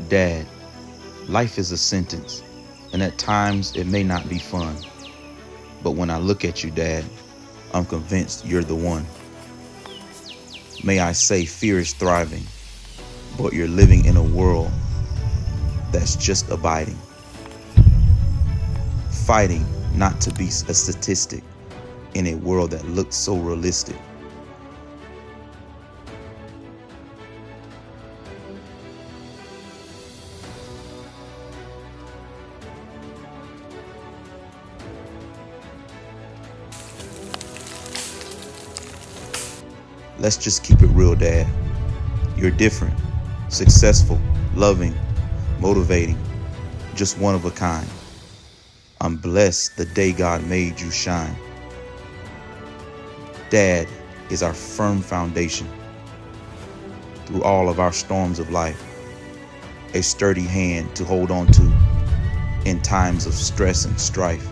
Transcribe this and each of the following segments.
Dad, life is a sentence, and at times it may not be fun. But when I look at you, Dad, I'm convinced you're the one. May I say fear is thriving, but you're living in a world that's just abiding. Fighting not to be a statistic in a world that looks so realistic. Let's just keep it real, Dad. You're different, successful, loving, motivating, just one of a kind. I'm blessed the day God made you shine. Dad is our firm foundation through all of our storms of life, a sturdy hand to hold on to in times of stress and strife.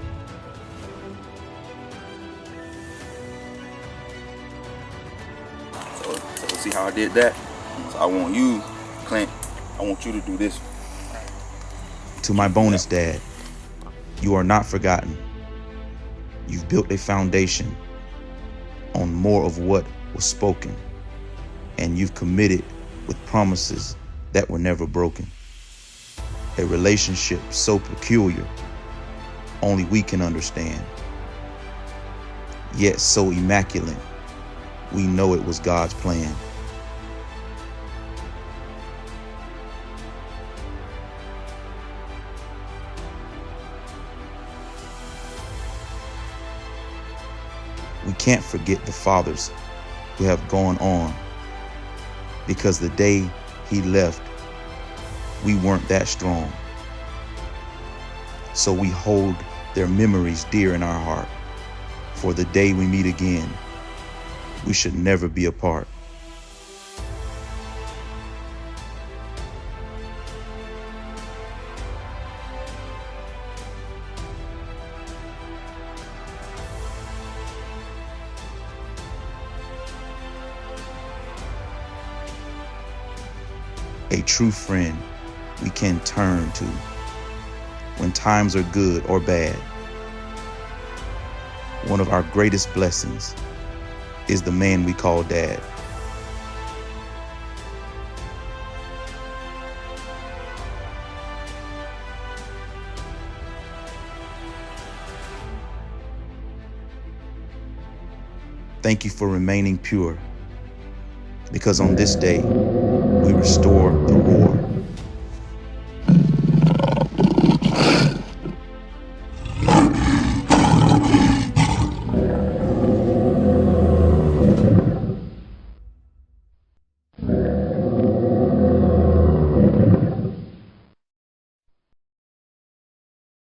So see how I did that? So I want you, Clint, I want you to do this. To my bonus, Dad, you are not forgotten. You've built a foundation on more of what was spoken, and you've committed with promises that were never broken. A relationship so peculiar, only we can understand, yet so immaculate, we know it was God's plan. We can't forget the fathers who have gone on, because the day he left, we weren't that strong. So we hold their memories dear in our heart. For the day we meet again, we should never be apart. A true friend we can turn to when times are good or bad. One of our greatest blessings is the man we call Dad. Thank you for remaining pure, because on this day, we restore the war.